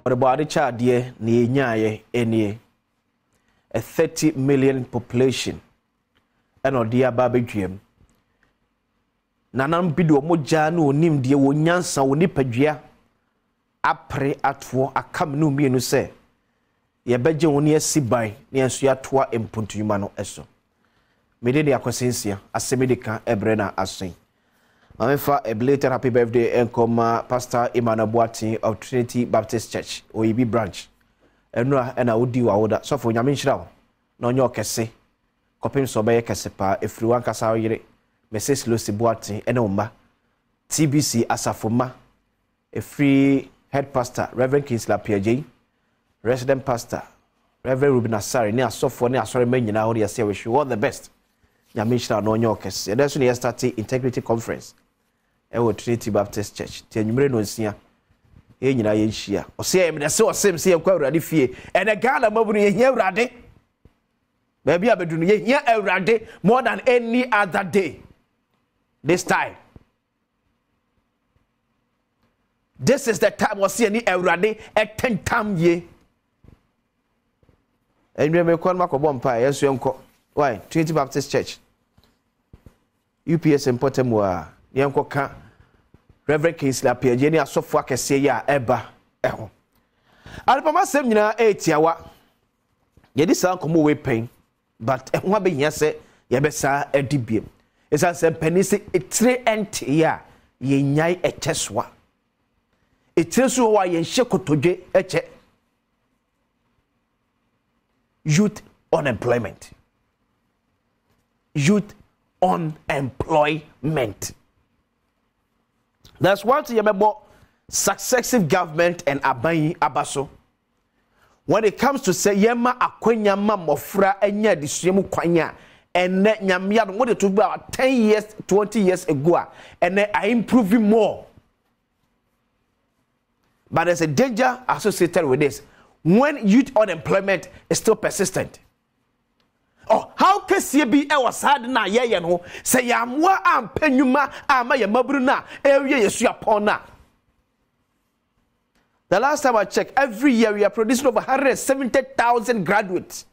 the body child dear near nyaye any a 30 million population and or dear baby dream. Nanam bido moja no nim dear wonyansa woni padua apre atwo akam no mienu se ye beje woni asiban ne enso atoa empontuma no eso mede de akosensia asemedika ebrena asen amefa a belated happy birthday enkoma Pastor Emmanuel Boatin of Trinity Baptist Church Oyibi branch enura ena odi wa woda so fo nyame nhira wo na onye okese kopim so be kese pa efiri wan kasa oyire Mrs. Lucy Boatin ena umba TBC asafoma efiri head pastor Reverend Kingsley Piaje resident pastor Reverend Ruben Asari ne asofo ne asore manyina ho de say wish you all the best nyame nhira no onye okese e dey so ne start integrity conference ewo Trinity Baptist Church ti anwumre no nsia e nyina ye nhia ose e me se osem se yakwa awurade fie e na Ghana mabunu ye hia awurade baby abedunu ye hia awurade more than any other day this time. This is the time we see any awurade etentam ye enwe me kon makobo mpa yesu enko why Trinity Baptist Church UPS important wa yenko ka Reverend Kingsley Piaje ni asofo akese ya eba eho alpama sem nyina etiawa ye di san komo we pen but ehwa be hia se ye be sa adibiem esa se penisi etre ente ya ye nyai echeswa etreso wa ye hye kotodwe eche youth unemployment that's what you remember successive government and aban abaso when it comes to say yema akwanya mamofra enya disuemu kwanya ene nyamia no what to about 10 years 20 years ago and I improving more. But there's a danger associated with this when youth unemployment is still persistent. Oh, how can CB was hard na ye no say yamwa am penyuma ama ya mabru na area yesu apona. The last time I checked, every year we are producing over 170,000 graduates.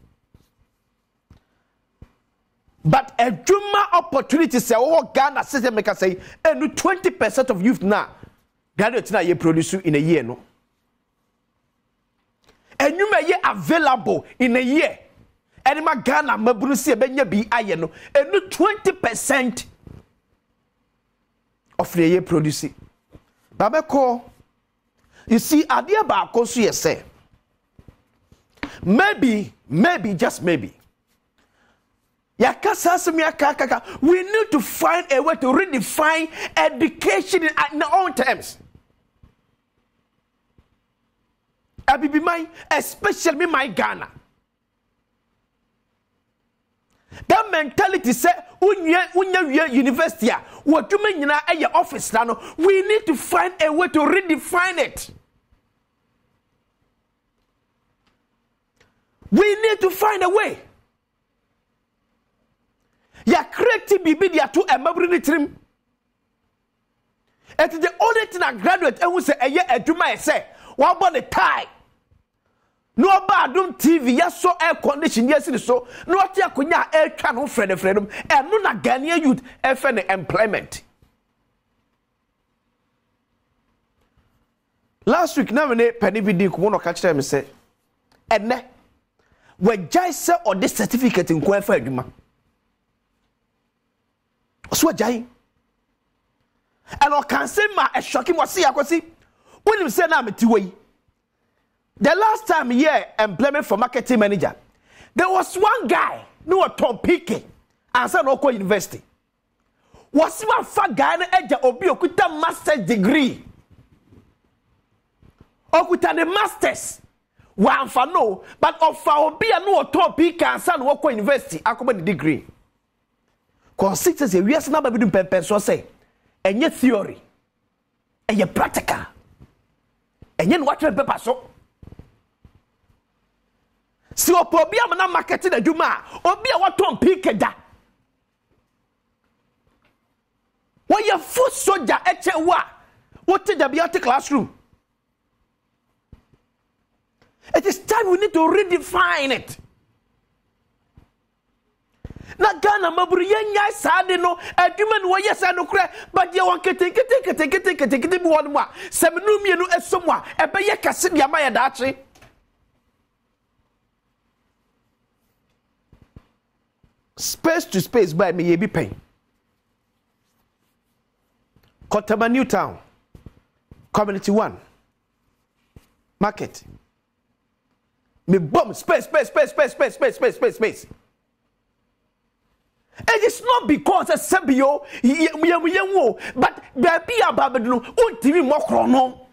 But a juma opportunity say oh Ghana system make say and 20% of youth now graduates na ye produce in a year no. And you may ye available in a year. And my Ghana mabunu si ebenya bi aye no. And 20% of the year produce. Babeko, you see, idea ba kosu ye say. Maybe, just maybe. We need to find a way to redefine education in our own terms. Especially my Ghana. That mentality say, unya university, what you mean in your office now? We need to find a way to redefine it. We need to find a way. Ya creative bibi dia to emabri trim. It is the only thing I graduate and we say eye adwuma say one about the tie. No Badwam TV ya so air condition yes so no ati akonya air twa no friend and no na Ghanaian youth FN employment. Last week na me penny video ko no ka kire me say enne we jai say or this certificate in ko fa adwuma. So jai and I can say ma a shocking was see akosi when you say na me tiwei. The last time here employment for marketing manager there was one guy no Tom Pike and said no university was one fat guy na eja obi okuta master's degree okuta the masters one for no but of obi no Tom Pike and said no university akoba the degree consistency we are na ba bidum pempen so say enye theory enye practical enye no what paper so si obi am na marketing adwuma obi a waton pike da when your foot soldier eche wa what the classroom It is time we need to redefine it. Na Ghana maburu yenya sade no adwuma no yes no kra but ye won kete bi won mo semnu mienu esomu a ebeye kase bia ma ye daache space to space by me ye bi pen Kotama New Town Community 1 Market me bomb space. It is not because a Sabio, but baby Ababadu, ultimate mocrono.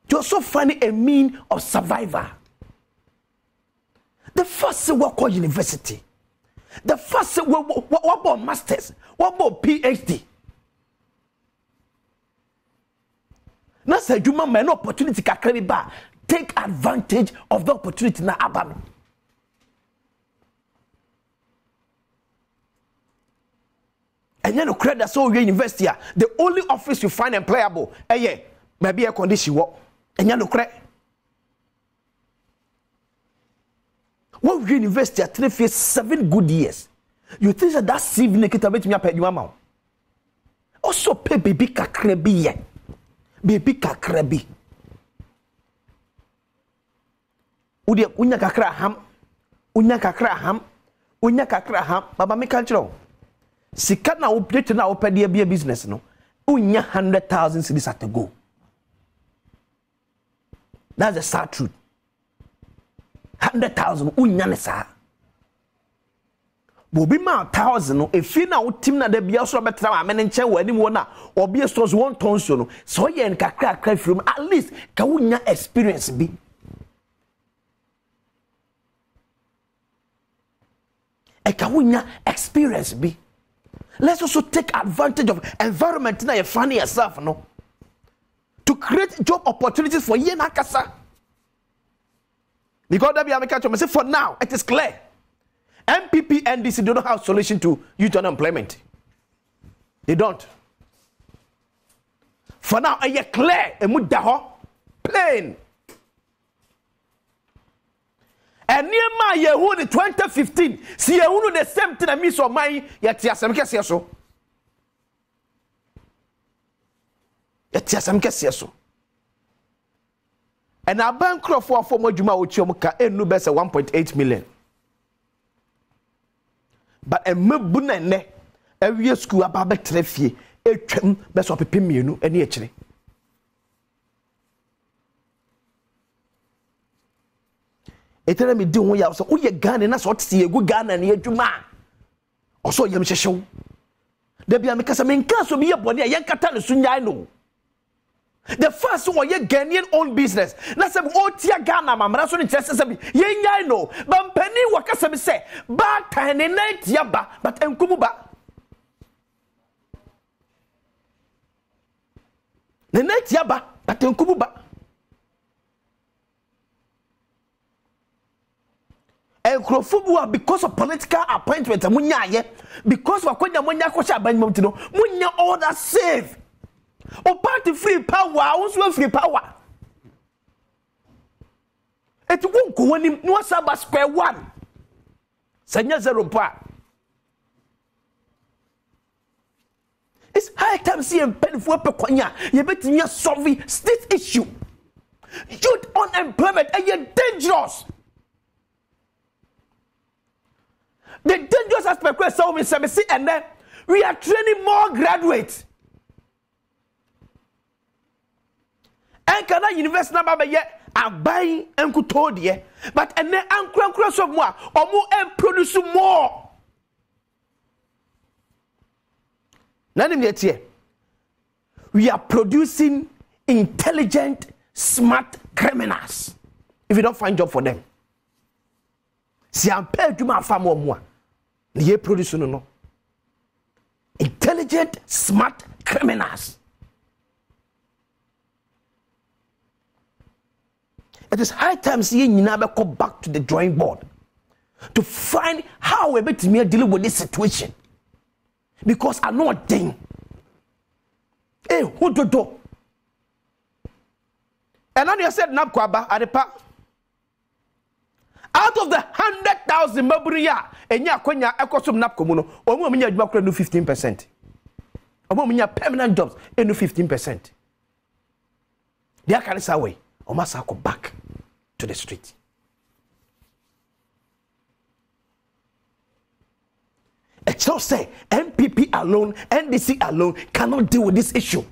You're so funny a mean of survivor. The first work university, the first what about masters, what about PhD. Now say you man opportunity kakrebi ba. Take advantage of the opportunity na Abami. And you know, credit so you university. The only office you find employable, yeah, maybe a condition work. And you know, credit. What university at 7 good years? You think that CV nekita bet me pay you amount. Also pay baby kakrebi ye. Baby kakrebi. Unya kakra ham, baba me kanchiro. Sika na update na opedi be business no. Unya 100,000 cedis at a go. That's the sad truth. 100,000 unya ne sa. Bobi ma 1,000 no efi na utim na de bia so betra ma ne nche wani mo na obi stores 1 ton so no. So ye nkakra from at least ka unya experience bi. Ekawunya experience be. Let's also take advantage of environment na you find yourself no to create job opportunities for ye nakasa. Because that be America say for now it is clear. MPP and NDC do not have solution to youth unemployment. They don't. For now, are clear? Plain. And near my year, who the 2015, see you the same thing I miss on my yet Asem Kessiaso. Yet Asem Kessiaso. And our bank crop for former Juma Uchomuka and no best 1.8 million. But a mebunene every year school about Trefi, a trim best of a pimunu and actually. Etele me do ya so uye Ghana na so tie egu Ghana na adwuma oso yem hyehyew da bia me kasa me nka so me ye bone ya kata ne so nyai no the first one ye Ghanaian own business na se o tia Ghana mamra so ne kyerese se bi ye nyai no ba mpani wakasa me se ba tan ne na tia ba but enkumu ba ne na tia ba but enkumu ba. And Krofubua because of political appointment, because of Konya Monya Kosha Banmotino, Munya order save. O party free power, also free power. It won't go when no Saba square one. Sanya zero pa. It's high time seeing pen for Pekonya. You bet in your solving state issue. Youth unemployment and you're dangerous. The dangerous aspect where so we see and then we are training more graduates. And can I university number yet? I buy and could told ye, but and then I'm cross of more or more and produce more. None of yet here. We are producing intelligent, smart criminals. If you don't find job for them, see, I'm paid to my farm or more. Ye produce no. Intelligent, smart criminals. It is high time seeing you never go back to the drawing board to find how we're to deal with this situation. Because I know a thing. Hey, who do? And then you said Nabkwaba at the park. out of the 100,000 maburiya enya akonya ekosum napko no omo minya adwuma kora no 15%. Omo minya permanent jobs no 15%. They are carry away. Omasa go back to the street. A child say MPP alone, NDC alone cannot deal with this issue.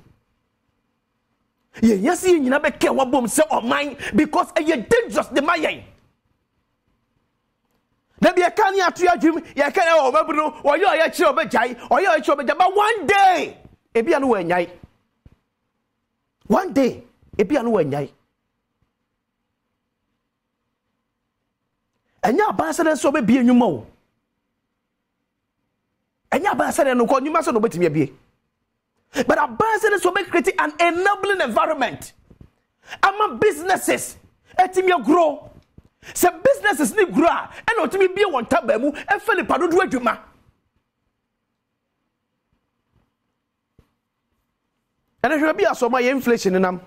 Yes, you never care what bomb say or mine because you dangerous the mayen. Maybe I can't hear to your dream, you can't know, or you are a child, or you are a child, but one day, it be a one day, it be a and your ambassador so be a new mo. And your ambassador no call you must not be. But ambassadors will create an enabling environment. Ama businesses, etimia grow. Se businesses ni grow, and otimi be one tabemu, and Philip do adwuma. And there should be so my inflation in them.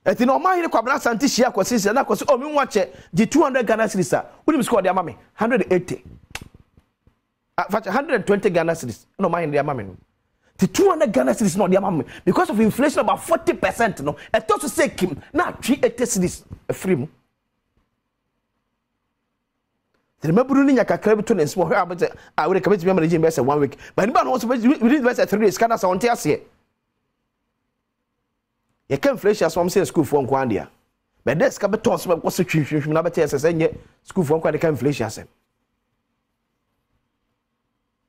Etino ma hine kwabra santi hia kwasisi na kwasi o mi wache di 200 Ghana cedis a woni score dia mame 180 120 Ghana cedis no ma hine dia mame no the 200 Ghana cedis no dia mame because of inflation about 40% no e to say kim na 380 cedis free mu the maburu ni nyakakra bi to ne small abete a we ka beti me manage be say 1 week but ni ba no so within be say 3 days kana sa wonte ase ye can inflation as one say school for nkwandia but this ka beton so be so twinhwinhwim na bete say nye school for nkwandia ka inflation asem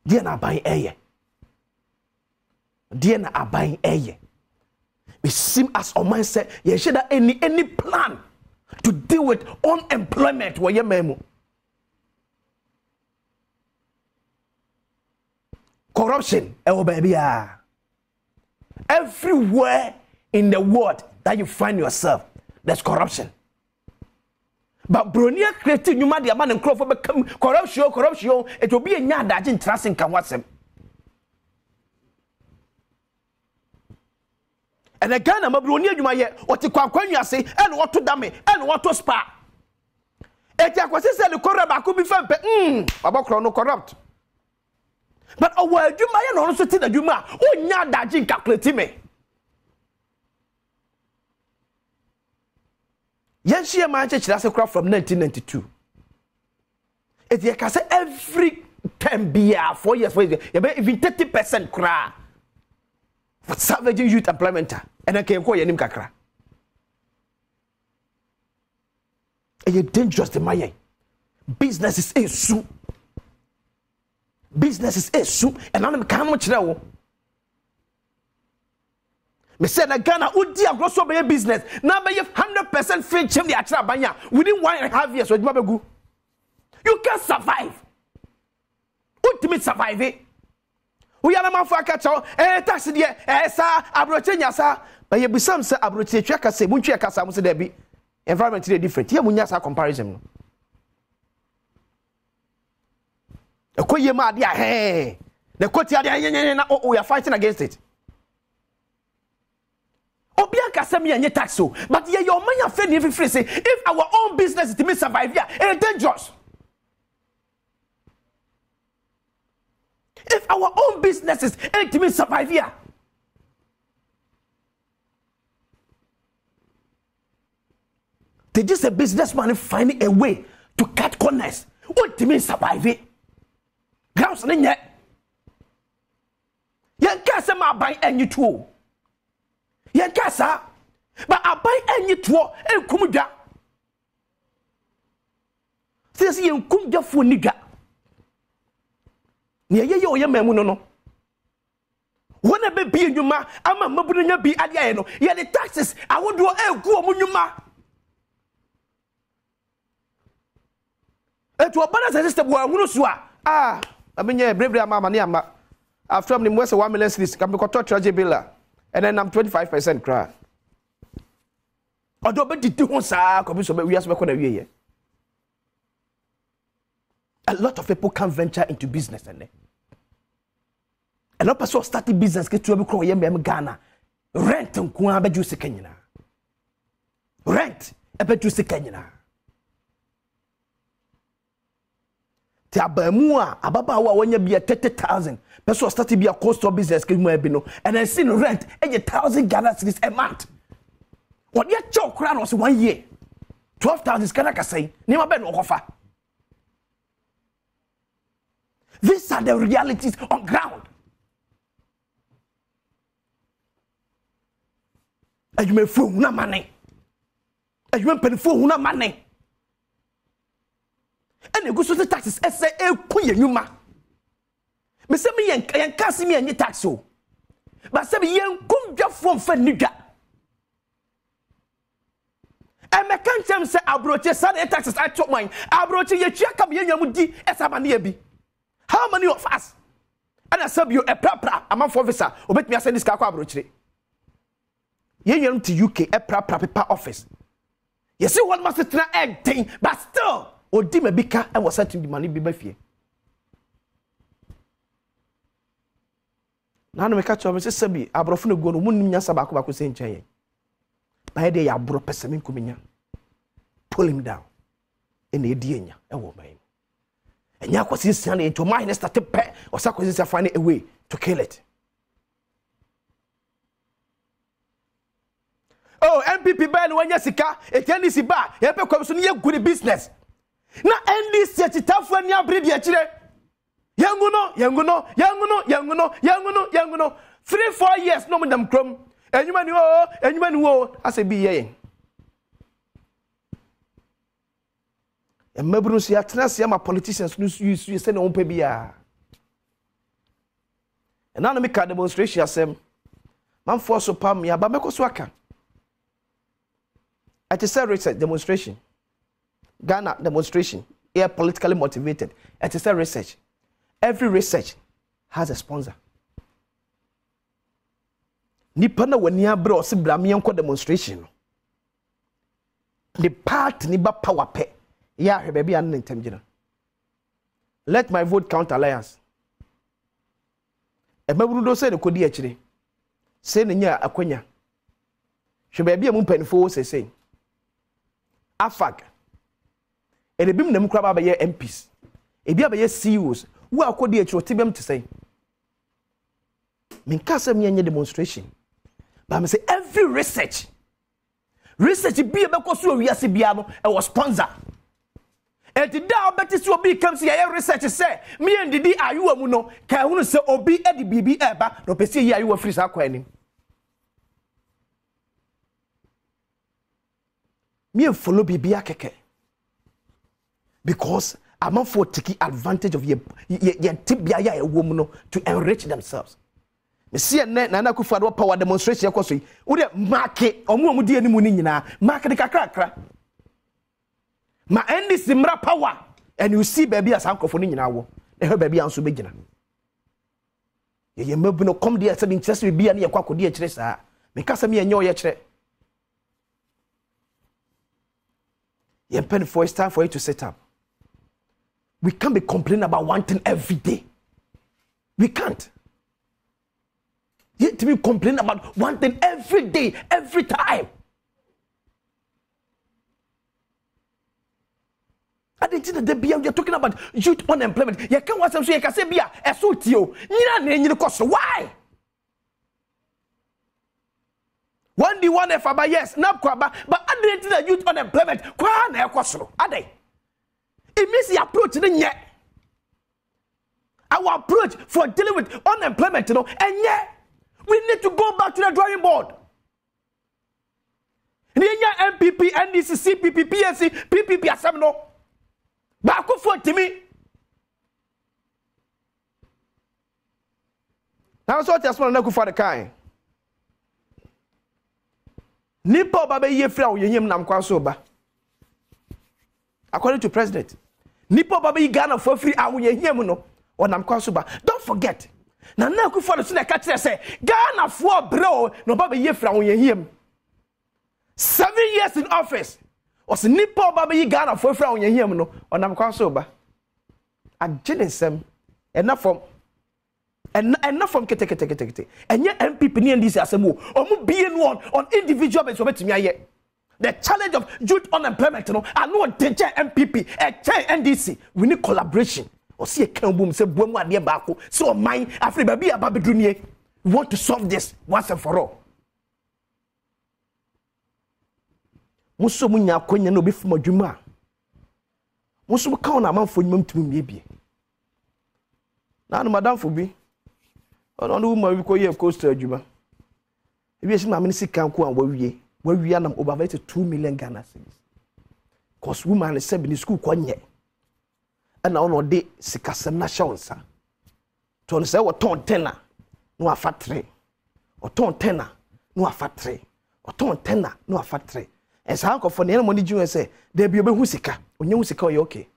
dia na ban eye dia na aban eye we seem as on mindset ye should have any plan to deal with unemployment where ye memu corruption baby everywhere in the world that you find yourself, there's corruption. But Bronia creating you mad man and crop become corruption, it will be a yard that in trusting can watch them. And again, I'm a Bronia, you might what you say, and what to dummy, and what to spa. It was said the corrupt could be found, about no corrupt. But a word you might also tell the Juma, oh, yard that in calculating me. Yanshia man church that's a crop from 1992. It you can say every 10 years, 4 years, even 30% cry for savage youth employment. And I came call your name kakra. And you're dangerous to my business is a soup. Business is a soup, and I'm much now. Me said na Ghana udi agroso be business na be 100% free chem the atra banya within 1.5 years odima begu you can survive ultimate survive we are man for akacho tax de sa abroche nya sa ba ye busam se abroche twa kasa muntwa kasa mo se da bi environment dey different here munya sa comparison no ekoye ma dia he the koti dia na we are fighting against it. Tax so, but yeah, your money are failing every free say if our own business is to survive here, it's dangerous. If our own business is to survive here, they just a businessman finding a way to cut corners. What do you mean survive it? Grounds in yet. You can't say my buy any tool. You can't say. But I buy any tour and come down. Says you come down for nigga. Near your memory no. When I be in your ma, I'm a mabunya be at the yeah, the taxes I would do a go on your ma. And to a balance system where I will swear. I mean, yeah, bravery, mamma, after me, was a 1 million list, can be caught treasure bill, and then I'm 25% cry. Although, but did you say, we are smoking a year. A lot of people can venture into business, and a lot of people starting business get to a Ghana. Rent and Kuabe Juice Kenya. Rent a bit Juice Kenya. Te abamu a ababaawa wanya bi 30,000 person start to be a cost of business ke mu abi no and then see rent 1,000 Ghana cedis a month. What you choke crown was 1 year 12,000 Ghana ka say ni ma be no kofa. These are the realities on ground. And you may fool na money. And you may pay for na money. And you go to the taxes say e kuye nyuma. Me say me yen kasi me any tax o. But say me yen kumdwa fom fa nidwa. And me kan tell say abroche say taxes I chop mine. Abroche ye tua kam ye nyamu di esabane bi. How many of us? And I sub you a prapra among officer obet me send this car abroche. Ye nyam to UK a prapra paper office. You see one must try egg but still odi mabika and was setting the money be befie. Na no me catch up say sabi abrofo no go no munnim nya sabako bako se nchen. By the ya bro person kuminya. Pull him down. In the enya e wo man. Enya kwasi sian into mine start to pay or sakwasi find a way to kill it. Oh, MPP bell when yasika, a tennis bar, you have a good business. Now, end this set it up when you are breed yet. Yanguno. 3-4 years, no madam crumb. And you man, I say, be ye. And Mabrusia, Trasia, my politicians, you send on Pebia. And now make a demonstration, Asem. Man force upon me, but make us work. At a research demonstration, Ghana demonstration, are politically motivated. At a research, every research has a sponsor. Nipana when you bro si bramianko demonstration. The part niba power pay. Yeah, baby, I'm in. Let my vote count alliance. E mabrudo say the kodi achire. Say nya akwanya. She baby am penfo say. Afag. And the bim them crab by MPs. A be by CEOs. Who are called the tibem to say. Minkasa me any demonstration. But I say every research be about Kosu Yasibiano and was sponsor. And the down better so be comes here research say me and the are you a muno can say obi Eddie BB eba no pesi ya you a free sakwanim. Me follow BB akeke. Because I'm not for taking advantage of your tibia a woman to enrich themselves. Me see na ku fado power demonstration yakoso yi. Wo de market omo di animu ni nyina market kakra. Ma end this mra power and you see baby as ankofo ni nyina wo. Na he baby anso begina. Ye mabu no come there say interest be bia na yakwa kodi a kire saa. Me kasa me enye o ye kire. Ye pen for it's time for you to set up. We can't be complaining about one thing every day. We can't. Yet to be complaining about one thing every day, every time. I didn't think that you're talking about youth unemployment. You can't watch them so you can say, Bia, a suit you. Why? One day, one F, but yes, not quite, but I didn't think that youth unemployment. It means the approach then yet. Our approach for dealing with unemployment, and yet. We need to go back to the drawing board. MPP, NDC, CPP, PSC, PPP, Asem no. Back for me. Now, so just want to for the kind. Nipo baba ye fra yem nam kwasoba. According to president, Nipo baba Ghana for free yem no or nam kwasoba. Don't forget. Na ku for the catch say Ghana for bro no baba ye fra him 7 years in office was nipo baba ye Ghana for fra him no onam kwa so ba agenesem enough from kete enye MPP ni ndisi asemo omu be on individual basis obetimi aye the challenge of youth unemployment no I know the MPP a NDC we need collaboration o se kan boom se boom ade baako se o man afre ba bia ba bedrunie. We want to solve this once and for all. Muso munya akonya no be fuma dwuma. Muso ka na amanfo nyum tum miebie. Na no madam fo bi. Ono no ma bi ko ye coast adwuma. Ebi esi ma me sika nko an wawie anam over 2 million Ghana cedis. Cause woman is seven in school kwanye. And now no de sikasem na shawonsa. To on say what ton tenner no afa 3. Or ton tenner no afa 3. Or ton tenner no afa 3. And so uncle for the money you say there be obe hu sika. Onye hu sika o okay.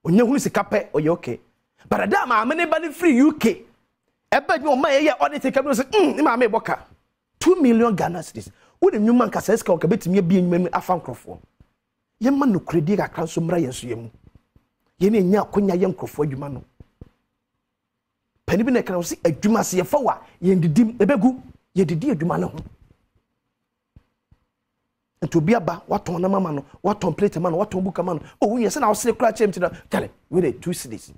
Onye hu sika pe o okay. But adam am anybody free UK. Ebe you ma ye audit come say ma me boka 2 million Ghana cedis. Wo de nyuma nka sesika o ka betimi bia nyuma afa nkrofo. Ye ma no kredi ka kan so mra yenso yemu. Ye ne nya akonya ye nkrofo adwuma no. Pani bi na kan so adwuma se ye fa wa ye ndidim ebegu ye didi adwuma no ho. Ento bia ba waton na mama no, waton plate man, waton buka man. Oh yes na o se kra chem ti na. Tell we dey 2 cedis.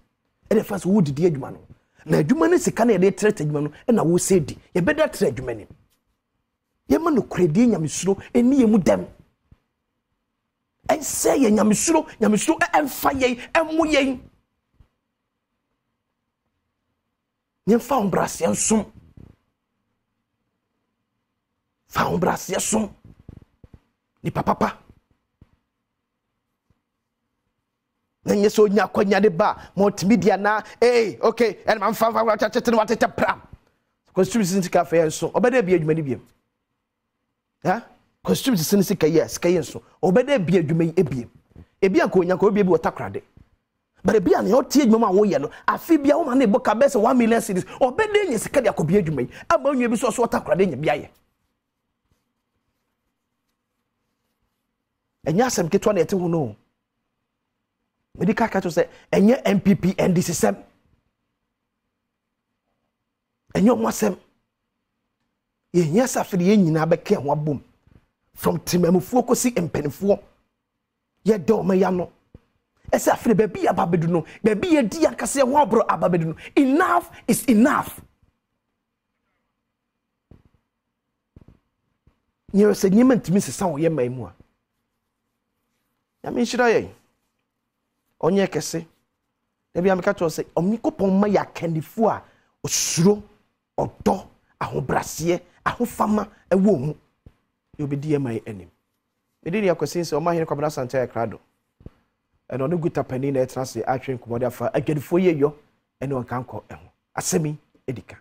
E dey first wo didi adwuma no. Na adwuma ne sika na ye dey trade adwuma no e na wo se di. Ye beda trade adwuma ni. Ye ma no kredi nyamesuro eni ye mu dem. En say ye nyamesuro emfa ye emu ye. Nye fa ombrase ensum. Fa ombrase ensum. Ni papa. Na nye so nya kwanya de ba multimedia na okay and man fa cha watete pram. Constitution sika fa enso obeda bia adwuma ni bia. Ha? Constitution sika yes ka enso obeda bia adwuma yi ebia. Ebia ko nya ko obia bi wotakrade. But ebia na otie adwuma ma wo ye no afi bia wo ma na eboka bese 1 million cedis obeda nya sika de akobia adwuma yi. Aba onye bi so wotakrade nya bia ye. Enya asem ketwa na yete hu no. Medical catch say enye MPP NDC sem. Enye omwasem. Ye nya safiri ye nyina beke ho abom. From timamufuo kosi empenifo. Ye do me ya no. Esa afiri baby ababedu no. Baby ye di akase ho abro ababedu no. Enough is enough. Nyere se nyima ntimi sesa wo ye maimu a. Ya me nshira ye. Onye kese. Ebi ameka to say omnikopon ma ya kandifu a osuro odo ahobrase ahofama ewo mu. You be DMI enim. Me dey yakosin say o ma hene kwabra santa ya krado. Eno ne guta pani na etrase atwen komode afa agedifo ye yo ene on kanko eho. Asemi edika.